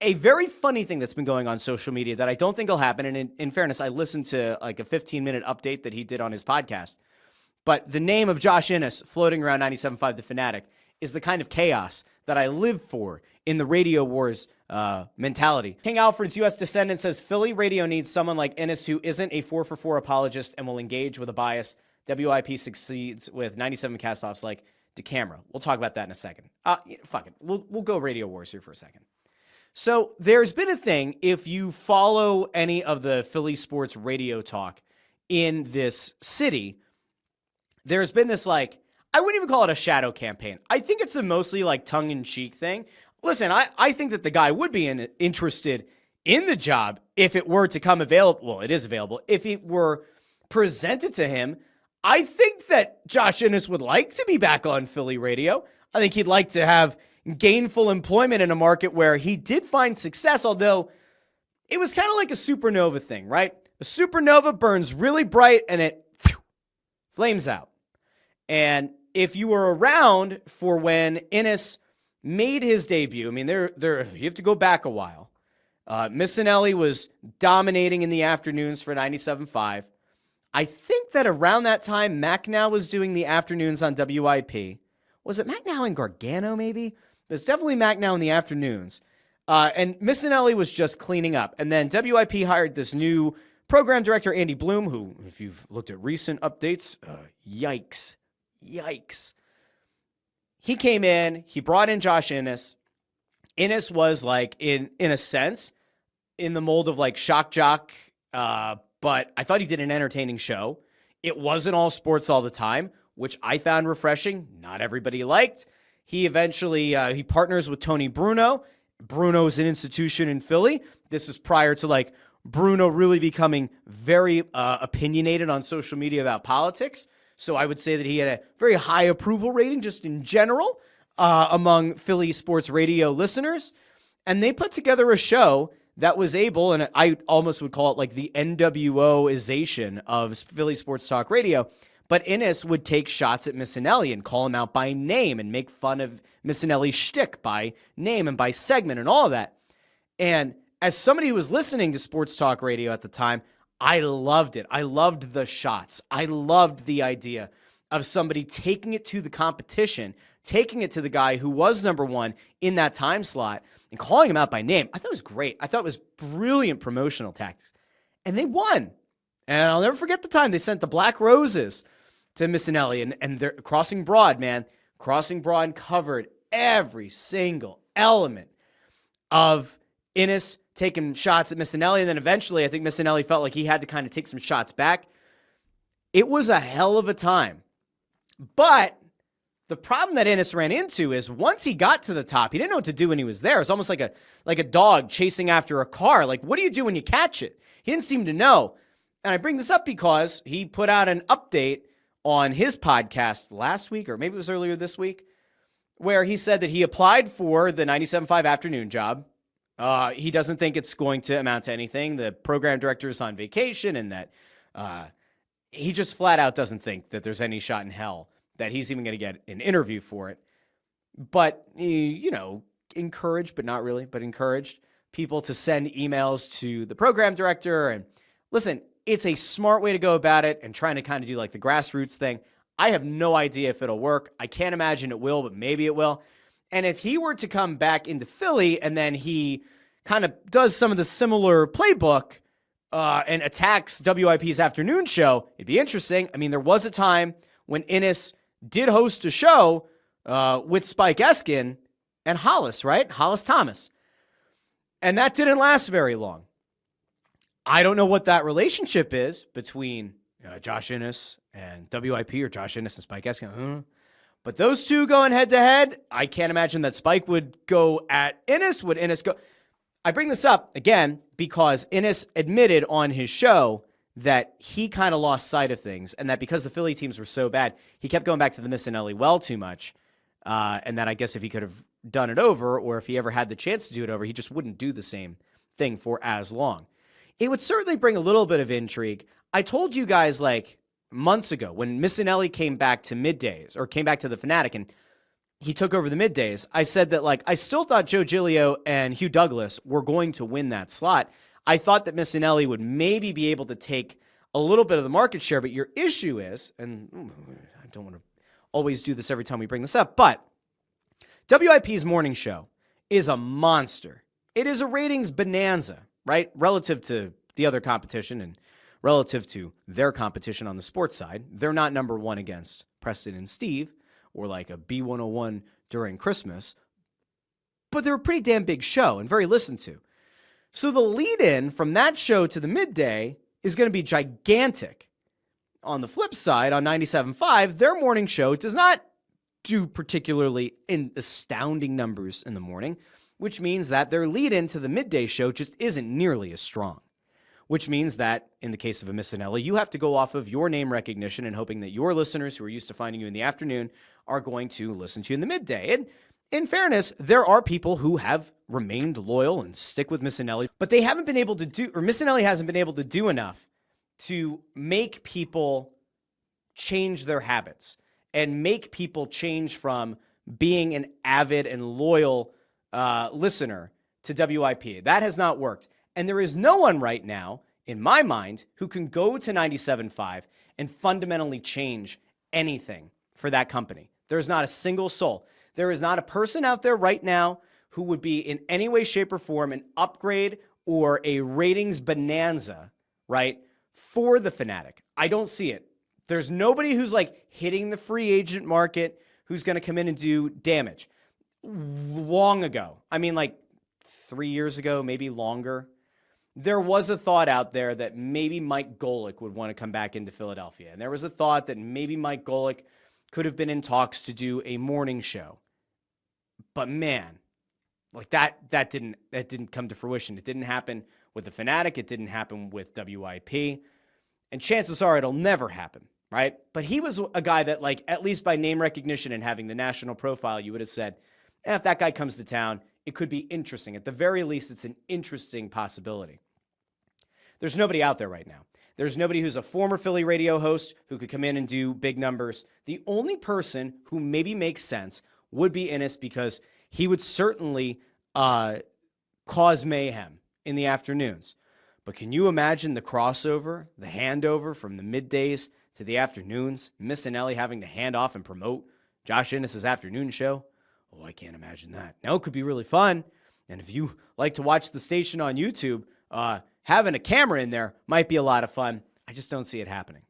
a very funny thing that's been going on social media that I don't think will happen. And in fairness, I listened to like a 15-minute update that he did on his podcast. But the name of Josh Innes floating around 97.5 the Fanatic is the kind of chaos that I live for in the Radio Wars mentality. King Alfred's U.S. descendant says Philly radio needs someone like Innes who isn't a 4-for-4 apologist and will engage with a bias. WIP succeeds with 97 castoffs like DeCamera. We'll talk about that in a second. Fuck it. We'll go Radio Wars here for a second. So there's been a thing, if you follow any of the Philly sports radio talk in this city, there's been this like, I wouldn't even call it a shadow campaign. I think it's a mostly like tongue-in-cheek thing. Listen, I think that the guy would be interested in the job if it were to come available. Well, it is available. If it were presented to him, I think that Josh Innes would like to be back on Philly radio. I think he'd like to have gainful employment in a market where he did find success, although it was kind of like a supernova thing, right? A supernova burns really bright and it flames out. And if you were around for when Innes made his debut, I mean, you have to go back a while. Missinelli was dominating in the afternoons for 97.5. I think that around that time, Macnow was doing the afternoons on WIP. Was it Macnow and Gargano, maybe? It's definitely Macnow in the afternoons. And Missinelli was just cleaning up. And then WIP hired this new program director, Andy Bloom, who, if you've looked at recent updates, yikes. He came in, he brought in Josh Innes. Innes was like, in a sense, in the mold of like Shock Jock, but I thought he did an entertaining show. It wasn't all sports all the time, which I found refreshing. Not everybody liked. He eventually, he partners with Tony Bruno. Bruno is an institution in Philly. This is prior to like Bruno really becoming very opinionated on social media about politics. So I would say that he had a very high approval rating just in general among Philly sports radio listeners. And they put together a show that was able, and I almost would call it like the NWO-ization of Philly sports talk radio. But Innes would take shots at Missinelli and call him out by name and make fun of Missinelli's shtick by name and by segment and all of that. And as somebody who was listening to sports talk radio at the time, I loved it. I loved the shots. I loved the idea of somebody taking it to the competition, taking it to the guy who was number one in that time slot and calling him out by name. I thought it was great. I thought it was brilliant promotional tactics. And they won. And I'll never forget the time they sent the Black Roses to Missinelli, and they're Crossing Broad, man. Crossing Broad covered every single element of Innes taking shots at Missinelli, and then eventually I think Missinelli felt like he had to kind of take some shots back. It was a hell of a time. But the problem that Innes ran into is once he got to the top, he didn't know what to do when he was there. It's almost like a dog chasing after a car. Like, what do you do when you catch it? He didn't seem to know. And I bring this up because he put out an update on his podcast last week, or maybe it was earlier this week, where he said that he applied for the 97.5 afternoon job. He doesn't think it's going to amount to anything. The program director is on vacation, and that he just flat out doesn't think that there's any shot in hell that he's even going to get an interview for it. But, encouraged, but not really, but encouraged people to send emails to the program director. And listen, it's a smart way to go about it and trying to kind of do like the grassroots thing. I have no idea if it'll work. I can't imagine it will, but maybe it will. And if he were to come back into Philly and then he kind of does some of the similar playbook and attacks WIP's afternoon show, it'd be interesting. I mean, there was a time when Innes did host a show with Spike Eskin and Hollis, right? Hollis Thomas. And that didn't last very long. I don't know what that relationship is between Josh Innes and WIP or Josh Innes and Spike Eskin. But those two going head to head, I can't imagine that Spike would go at Innes. Would Innes go? I bring this up again because Innes admitted on his show that he kind of lost sight of things and that because the Philly teams were so bad, he kept going back to the Missinelli well too much. And that I guess if he could have done it over or if he ever had the chance to do it over, he just wouldn't do the same thing for as long. It would certainly bring a little bit of intrigue. I told you guys like months ago when Missinelli came back to middays or came back to the Fanatic, and he took over the middays, I said that, like, I still thought Joe Giglio and Hugh Douglas were going to win that slot. I thought that Missinelli would maybe be able to take a little bit of the market share, but your issue is, and I don't want to always do this every time we bring this up, but WIP's morning show is a monster. It is a ratings bonanza, right? Relative to the other competition and relative to their competition on the sports side. They're not number one against Preston and Steve or like a B101 during Christmas, but they're a pretty damn big show and very listened to. So the lead-in from that show to the midday is going to be gigantic. On the flip side, on 97.5, their morning show does not do particularly in astounding numbers in the morning, which means that their lead-in to the midday show just isn't nearly as strong. Which means that, in the case of a Missinelli, you have to go off of your name recognition and hoping that your listeners who are used to finding you in the afternoon are going to listen to you in the midday. And in fairness, there are people who have remained loyal and stick with Missinelli, but they haven't been able to do, or Missinelli hasn't been able to do enough to make people change their habits and make people change from being an avid and loyal listener to WIP. That has not worked. And there is no one right now, in my mind, who can go to 97.5 and fundamentally change anything for that company. There's not a single soul. There is not a person out there right now who would be in any way, shape, or form an upgrade or a ratings bonanza, right, for the Fanatic. I don't see it. There's nobody who's like hitting the free agent market who's going to come in and do damage. Long ago, I mean like 3 years ago, maybe longer, there was a thought out there that maybe Mike Golick would want to come back into Philadelphia. And there was a thought that maybe Mike Golick could have been in talks to do a morning show. But man, like that didn't come to fruition. It didn't happen with the Fanatic. It didn't happen with WIP. And chances are it'll never happen, right? But he was a guy that, like, at least by name recognition and having the national profile, you would have said, if that guy comes to town, it could be interesting. At the very least, it's an interesting possibility. There's nobody out there right now. There's nobody who's a former Philly radio host who could come in and do big numbers. The only person who maybe makes sense would be Innes, because he would certainly cause mayhem in the afternoons. But can you imagine the crossover, the handover from the middays to the afternoons, Missinelli having to hand off and promote Josh Innes' afternoon show? Oh, I can't imagine that. Now, it could be really fun. And if you like to watch the station on YouTube, having a camera in there might be a lot of fun. I just don't see it happening.